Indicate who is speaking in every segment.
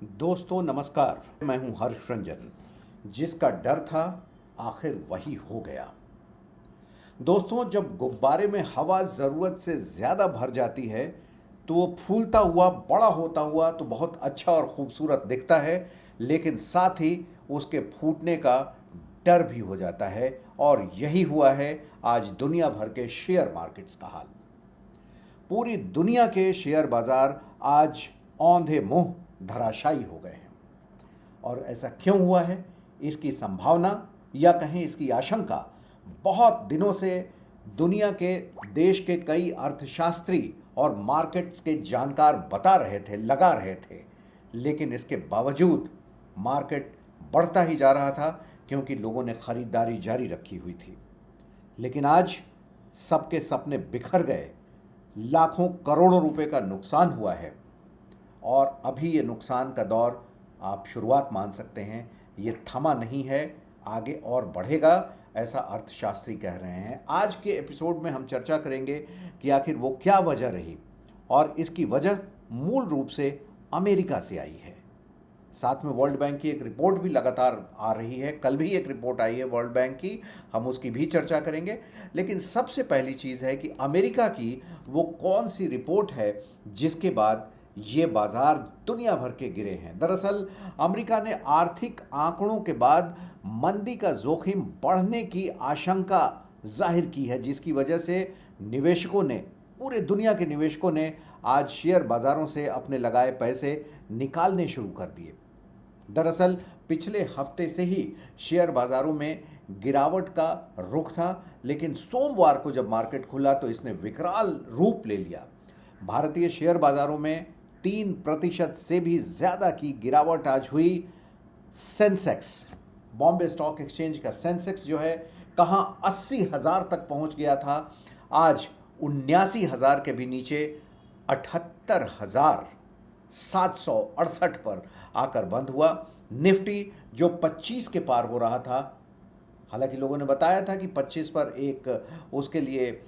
Speaker 1: दोस्तों नमस्कार। मैं हूं हर्ष रंजन। जिसका डर था आखिर वही हो गया। दोस्तों, जब गुब्बारे में हवा ज़रूरत से ज़्यादा भर जाती है तो वो फूलता हुआ बड़ा होता हुआ तो बहुत अच्छा और ख़ूबसूरत दिखता है, लेकिन साथ ही उसके फूटने का डर भी हो जाता है। और यही हुआ है आज दुनिया भर के शेयर मार्केट्स का हाल। पूरी दुनिया के शेयर बाजार आज औंधे मुंह धराशायी हो गए हैं। और ऐसा क्यों हुआ है, इसकी संभावना या कहें इसकी आशंका बहुत दिनों से दुनिया के देश के कई अर्थशास्त्री और मार्केट्स के जानकार बता रहे थे, लगा रहे थे। लेकिन इसके बावजूद मार्केट बढ़ता ही जा रहा था क्योंकि लोगों ने खरीदारी जारी रखी हुई थी। लेकिन आज सबके सपने बिखर गए, लाखों करोड़ों रुपए का नुकसान हुआ है। और अभी ये नुकसान का दौर आप शुरुआत मान सकते हैं, ये थमा नहीं है, आगे और बढ़ेगा, ऐसा अर्थशास्त्री कह रहे हैं। आज के एपिसोड में हम चर्चा करेंगे कि आखिर वो क्या वजह रही और इसकी वजह मूल रूप से अमेरिका से आई है। साथ में वर्ल्ड बैंक की एक रिपोर्ट भी लगातार आ रही है। कल भी एक रिपोर्ट आई है वर्ल्ड बैंक की, हम उसकी भी चर्चा करेंगे। लेकिन सबसे पहली चीज़ है कि अमेरिका की वो कौन सी रिपोर्ट है जिसके बाद ये बाजार दुनिया भर के गिरे हैं। दरअसल अमेरिका ने आर्थिक आंकड़ों के बाद मंदी का जोखिम बढ़ने की आशंका जाहिर की है, जिसकी वजह से निवेशकों ने, पूरे दुनिया के निवेशकों ने आज शेयर बाजारों से अपने लगाए पैसे निकालने शुरू कर दिए। दरअसल पिछले हफ्ते से ही शेयर बाजारों में गिरावट का रुख था, लेकिन सोमवार को जब मार्केट खुला तो इसने विकराल रूप ले लिया। भारतीय शेयर बाजारों में 3% से भी ज़्यादा की गिरावट आज हुई। सेंसेक्स, बॉम्बे स्टॉक एक्सचेंज का सेंसेक्स जो है, कहाँ 80,000 तक पहुंच गया था, आज 79,000 के भी नीचे 78,768 पर आकर बंद हुआ। निफ्टी जो 25 के पार हो रहा था, हालांकि लोगों ने बताया था कि 25 पर एक उसके लिए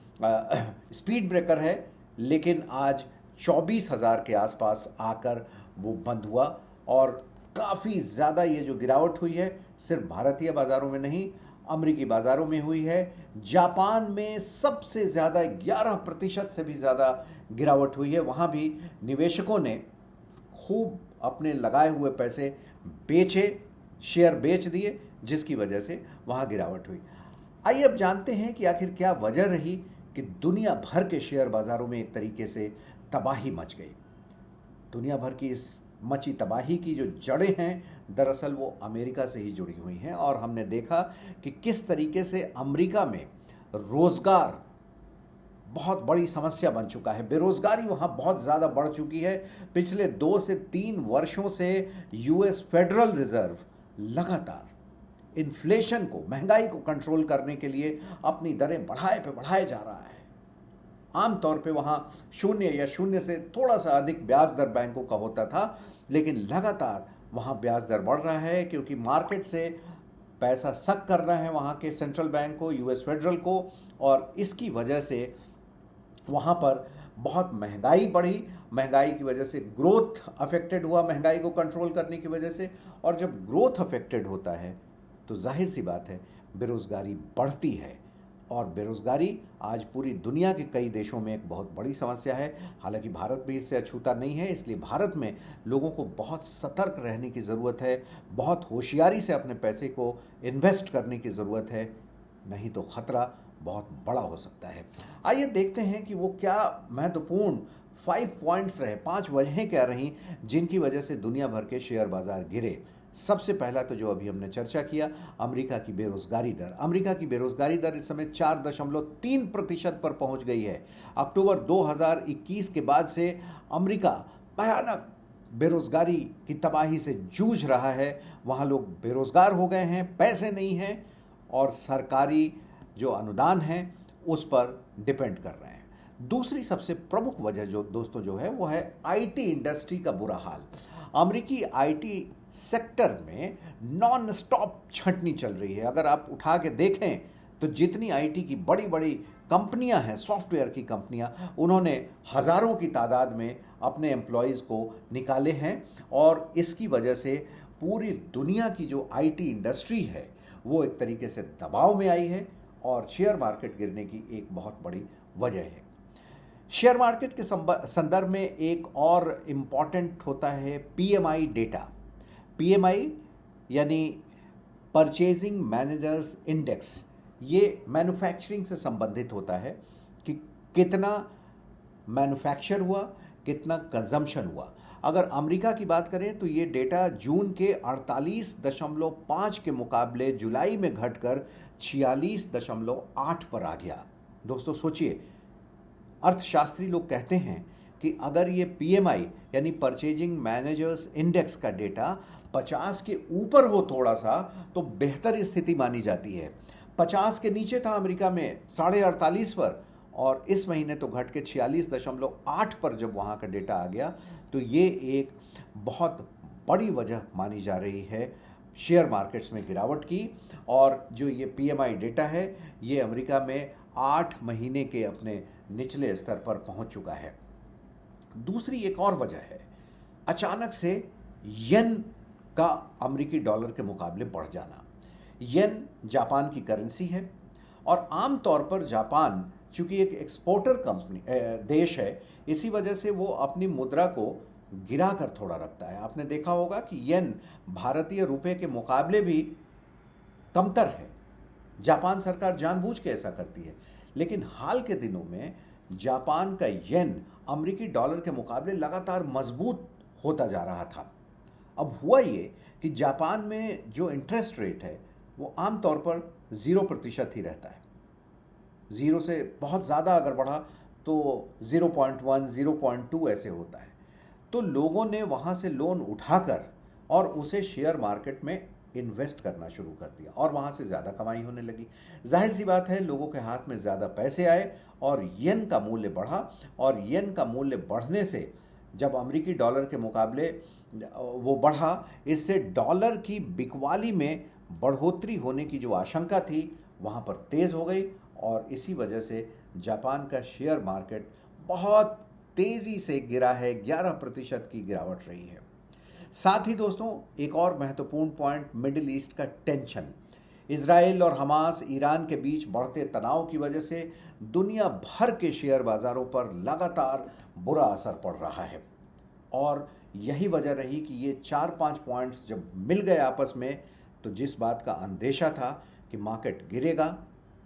Speaker 1: स्पीड ब्रेकर है, लेकिन आज 24,000 के आसपास आकर वो बंद हुआ। और काफ़ी ज़्यादा ये जो गिरावट हुई है सिर्फ भारतीय बाज़ारों में नहीं, अमेरिकी बाज़ारों में हुई है। जापान में सबसे ज़्यादा 11% से भी ज़्यादा गिरावट हुई है। वहाँ भी निवेशकों ने खूब अपने लगाए हुए पैसे बेचे, शेयर बेच दिए, जिसकी वजह से वहाँ गिरावट हुई। आइए अब जानते हैं कि आखिर क्या वजह रही कि दुनिया भर के शेयर बाज़ारों में एक तरीके से तबाही मच गई। दुनिया भर की इस मची तबाही की जो जड़ें हैं, दरअसल वो अमेरिका से ही जुड़ी हुई हैं। और हमने देखा कि किस तरीके से अमेरिका में रोज़गार बहुत बड़ी समस्या बन चुका है। बेरोज़गारी वहाँ बहुत ज़्यादा बढ़ चुकी है। पिछले 2 से 3 वर्षों से यूएस फेडरल रिज़र्व लगातार इन्फ्लेशन को, महंगाई को कंट्रोल करने के लिए अपनी दरें बढ़ाए पे बढ़ाए जा रहा है। आमतौर पे वहाँ 0 या 0 से थोड़ा सा अधिक ब्याज दर बैंकों का होता था, लेकिन लगातार वहाँ ब्याज दर बढ़ रहा है क्योंकि मार्केट से पैसा सक करना है वहाँ के सेंट्रल बैंक को, यूएस फेडरल को। और इसकी वजह से वहाँ पर बहुत महंगाई बढ़ी। महंगाई की वजह से ग्रोथ अफेक्टेड हुआ, महंगाई को कंट्रोल करने की वजह से। और जब ग्रोथ अफेक्टेड होता है तो जाहिर सी बात है बेरोज़गारी बढ़ती है। और बेरोज़गारी आज पूरी दुनिया के कई देशों में एक बहुत बड़ी समस्या है। हालांकि भारत भी इससे अछूता नहीं है, इसलिए भारत में लोगों को बहुत सतर्क रहने की ज़रूरत है, बहुत होशियारी से अपने पैसे को इन्वेस्ट करने की ज़रूरत है, नहीं तो ख़तरा बहुत बड़ा हो सकता है। आइए देखते हैं कि वो क्या महत्वपूर्ण 5 पॉइंट्स रहे, 5 वजहें क्या रहीं जिनकी वजह से दुनिया भर के शेयर बाज़ार गिरे। सबसे पहला तो जो अभी हमने चर्चा किया, अमेरिका की बेरोज़गारी दर। अमेरिका की बेरोज़गारी दर इस समय 4.3% पर पहुंच गई है। अक्टूबर 2021 के बाद से अमेरिका भयानक बेरोज़गारी की तबाही से जूझ रहा है। वहाँ लोग बेरोज़गार हो गए हैं, पैसे नहीं हैं और सरकारी जो अनुदान है उस पर डिपेंड कर रहे हैं। दूसरी सबसे प्रमुख वजह जो दोस्तों जो है वो है आईटी इंडस्ट्री का बुरा हाल। अमेरिकी आईटी सेक्टर में नॉन स्टॉप छंटनी चल रही है। अगर आप उठा के देखें तो जितनी आईटी की बड़ी बड़ी कंपनियां हैं, सॉफ्टवेयर की कंपनियां, उन्होंने हज़ारों की तादाद में अपने एम्प्लॉयज़ को निकाले हैं और इसकी वजह से पूरी दुनिया की जो आईटी इंडस्ट्री है वो एक तरीके से दबाव में आई है और शेयर मार्केट गिरने की एक बहुत बड़ी वजह है। शेयर मार्केट के संदर्भ में एक और इम्पॉर्टेंट होता है पीएमआई डेटा। पीएमआई यानी परचेजिंग मैनेजर्स इंडेक्स, ये मैन्युफैक्चरिंग से संबंधित होता है कि कितना मैन्युफैक्चर हुआ, कितना कंजम्पशन हुआ। अगर अमेरिका की बात करें तो ये डेटा जून के 48.5 के मुकाबले जुलाई में घटकर 46.8 पर आ गया। दोस्तों सोचिए, अर्थशास्त्री लोग कहते हैं कि अगर ये पीएमआई यानी परचेजिंग मैनेजर्स इंडेक्स का डेटा 50 के ऊपर हो थोड़ा सा तो बेहतर स्थिति मानी जाती है। 50 के नीचे था अमेरिका में 48.5 पर, और इस महीने तो घट के 46.8 पर जब वहाँ का डेटा आ गया, तो ये एक बहुत बड़ी वजह मानी जा रही है शेयर मार्केट्स में गिरावट की। और जो ये पीएमआई डेटा है ये अमेरिका में 8 महीने के अपने निचले स्तर पर पहुँच चुका है। दूसरी एक और वजह है, अचानक से येन का अमेरिकी डॉलर के मुकाबले बढ़ जाना। येन जापान की करेंसी है और आमतौर पर जापान चूँकि एक एक्सपोर्टर देश है, इसी वजह से वो अपनी मुद्रा को गिरा कर थोड़ा रखता है। आपने देखा होगा कि येन भारतीय रुपए के मुकाबले भी कमतर है। जापान सरकार जानबूझ के ऐसा करती है, लेकिन हाल के दिनों में जापान का येन अमेरिकी डॉलर के मुकाबले लगातार मजबूत होता जा रहा था। अब हुआ ये कि जापान में जो इंटरेस्ट रेट है वो आमतौर पर 0% ही रहता है। 0 से बहुत ज़्यादा अगर बढ़ा तो 0.1, 0.2 ऐसे होता है। तो लोगों ने वहाँ से लोन उठाकर और उसे शेयर मार्केट में इन्वेस्ट करना शुरू कर दिया और वहाँ से ज़्यादा कमाई होने लगी। जाहिर सी बात है, लोगों के हाथ में ज़्यादा पैसे आए और येन का मूल्य बढ़ा, और येन का मूल्य बढ़ने से जब अमेरिकी डॉलर के मुकाबले वो बढ़ा, इससे डॉलर की बिकवाली में बढ़ोतरी होने की जो आशंका थी वहाँ पर तेज़ हो गई और इसी वजह से जापान का शेयर मार्केट बहुत तेज़ी से गिरा है। 11% की गिरावट रही है। साथ ही दोस्तों एक और महत्वपूर्ण पॉइंट, मिडिल ईस्ट का टेंशन। इजराइल और हमास, ईरान के बीच बढ़ते तनाव की वजह से दुनिया भर के शेयर बाज़ारों पर लगातार बुरा असर पड़ रहा है और यही वजह रही कि ये 4-5 पॉइंट्स जब मिल गए आपस में तो जिस बात का अंदेशा था कि मार्केट गिरेगा,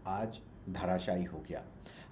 Speaker 1: आज धराशायी हो गया।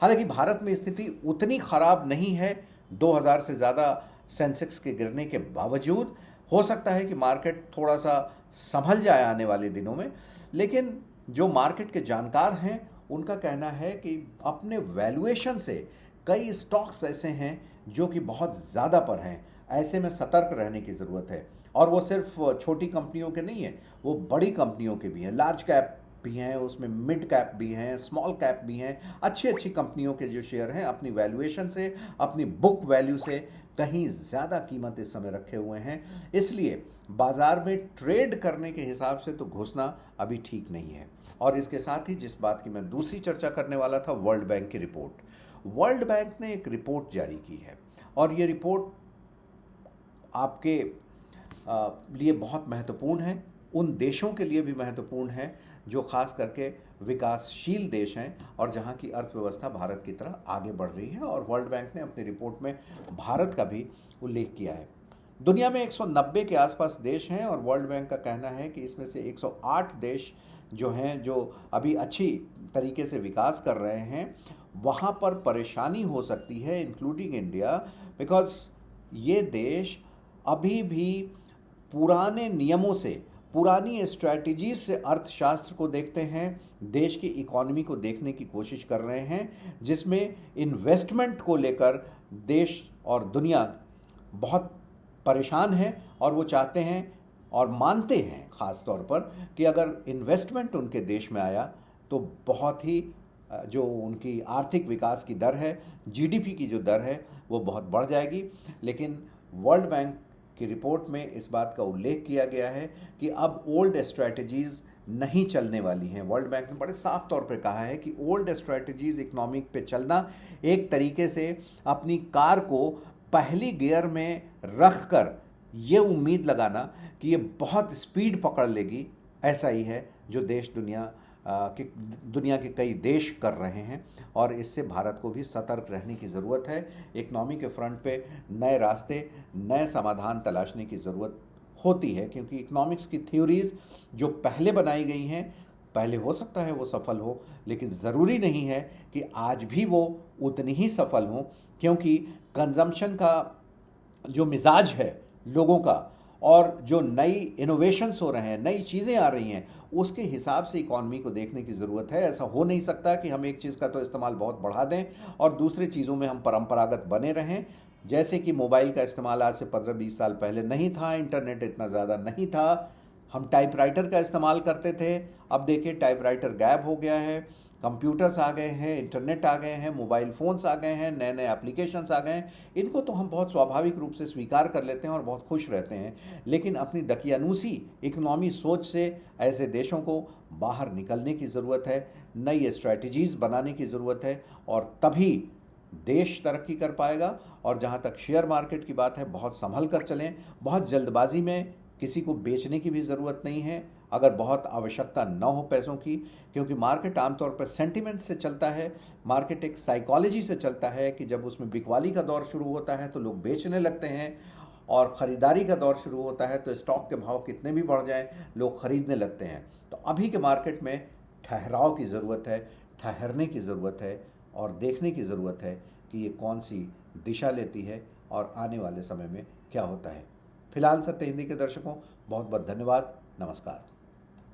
Speaker 1: हालांकि भारत में स्थिति उतनी खराब नहीं है। 2000 से ज़्यादा सेंसेक्स के गिरने के बावजूद हो सकता है कि मार्केट थोड़ा सा संभल जाए आने वाले दिनों में, लेकिन जो मार्केट के जानकार हैं उनका कहना है कि अपने वैल्यूएशन से कई स्टॉक्स ऐसे हैं जो कि बहुत ज़्यादा पर हैं। ऐसे में सतर्क रहने की ज़रूरत है और वो सिर्फ छोटी कंपनियों के नहीं है, वो बड़ी कंपनियों के भी हैं। लार्ज कैप भी हैं, उसमें मिड कैप भी हैं, स्मॉल कैप भी हैं। अच्छी कंपनियों के जो शेयर हैं अपनी वैल्यूएशन से, अपनी बुक वैल्यू से कहीं ज़्यादा कीमत इस समय रखे हुए हैं। इसलिए बाज़ार में ट्रेड करने के हिसाब से तो घुसना अभी ठीक नहीं है। और इसके साथ ही जिस बात की मैं दूसरी चर्चा करने वाला था, वर्ल्ड बैंक की रिपोर्ट। वर्ल्ड बैंक ने एक रिपोर्ट जारी की है और ये रिपोर्ट आपके लिए बहुत महत्वपूर्ण है, उन देशों के लिए भी महत्वपूर्ण है जो खास करके विकासशील देश हैं और जहां की अर्थव्यवस्था भारत की तरह आगे बढ़ रही है। और वर्ल्ड बैंक ने अपनी रिपोर्ट में भारत का भी उल्लेख किया है। दुनिया में 190 के आसपास देश हैं और वर्ल्ड बैंक का कहना है कि इसमें से 108 देश जो हैं, जो अभी अच्छी तरीके से विकास कर रहे हैं, वहाँ पर परेशानी हो सकती है, इंक्लूडिंग इंडिया, बिकॉज ये देश अभी भी पुराने नियमों से, पुरानी स्ट्रैटेजीज से अर्थशास्त्र को देखते हैं, देश की इकोनॉमी को देखने की कोशिश कर रहे हैं, जिसमें इन्वेस्टमेंट को लेकर देश और दुनिया बहुत परेशान है और वो चाहते हैं और मानते हैं ख़ास तौर पर कि अगर इन्वेस्टमेंट उनके देश में आया तो बहुत ही जो उनकी आर्थिक विकास की दर है, जीडीपी की जो दर है, वो बहुत बढ़ जाएगी। लेकिन वर्ल्ड बैंक की रिपोर्ट में इस बात का उल्लेख किया गया है कि अब ओल्ड स्ट्रैटेजीज़ नहीं चलने वाली हैं। वर्ल्ड बैंक ने बड़े साफ तौर पे कहा है कि ओल्ड स्ट्रेटजीज इकोनॉमिक पे चलना एक तरीके से अपनी कार को पहली गियर में रख कर ये उम्मीद लगाना कि ये बहुत स्पीड पकड़ लेगी, ऐसा ही है जो देश दुनिया के कई देश कर रहे हैं। और इससे भारत को भी सतर्क रहने की ज़रूरत है। इकनॉमी के फ्रंट पे नए रास्ते, नए समाधान तलाशने की ज़रूरत होती है, क्योंकि इकोनॉमिक्स की थ्योरीज़ जो पहले बनाई गई हैं, पहले हो सकता है वो सफल हो, लेकिन ज़रूरी नहीं है कि आज भी वो उतनी ही सफल हों, क्योंकि कंजम्पशन का जो मिजाज है लोगों का और जो नई इनोवेशंस हो रहे हैं, नई चीज़ें आ रही हैं, उसके हिसाब से इकॉनमी को देखने की ज़रूरत है। ऐसा हो नहीं सकता कि हम एक चीज़ का तो इस्तेमाल बहुत बढ़ा दें और दूसरी चीज़ों में हम परंपरागत बने रहें। जैसे कि मोबाइल का इस्तेमाल आज से 15-20 साल पहले नहीं था, इंटरनेट इतना ज़्यादा नहीं था, हम टाइपराइटर का इस्तेमाल करते थे। अब देखिए टाइपराइटर गायब हो गया है, कंप्यूटर्स आ गए हैं, इंटरनेट आ गए हैं, मोबाइल फ़ोन्स आ गए हैं, नए नए एप्लीकेशंस आ गए हैं। इनको तो हम बहुत स्वाभाविक रूप से स्वीकार कर लेते हैं और बहुत खुश रहते हैं, लेकिन अपनी दकियानूसी इकोनॉमी सोच से ऐसे देशों को बाहर निकलने की ज़रूरत है, नई स्ट्रैटेजीज़ बनाने की ज़रूरत है, और तभी देश तरक्की कर पाएगा। और जहाँ तक शेयर मार्केट की बात है, बहुत संभल कर चलें, बहुत जल्दबाजी में किसी को बेचने की भी ज़रूरत नहीं है अगर बहुत आवश्यकता न हो पैसों की, क्योंकि मार्केट आमतौर पर सेंटिमेंट से चलता है। मार्केट एक साइकोलॉजी से चलता है कि जब उसमें बिकवाली का दौर शुरू होता है तो लोग बेचने लगते हैं, और ख़रीदारी का दौर शुरू होता है तो स्टॉक के भाव कितने भी बढ़ जाएं लोग ख़रीदने लगते हैं। तो अभी के मार्केट में ठहराव की ज़रूरत है, ठहरने की ज़रूरत है, और देखने की ज़रूरत है कि ये कौन सी दिशा लेती है और आने वाले समय में क्या होता है। फिलहाल सत्य हिंदी के दर्शकों, बहुत बहुत धन्यवाद। नमस्कार।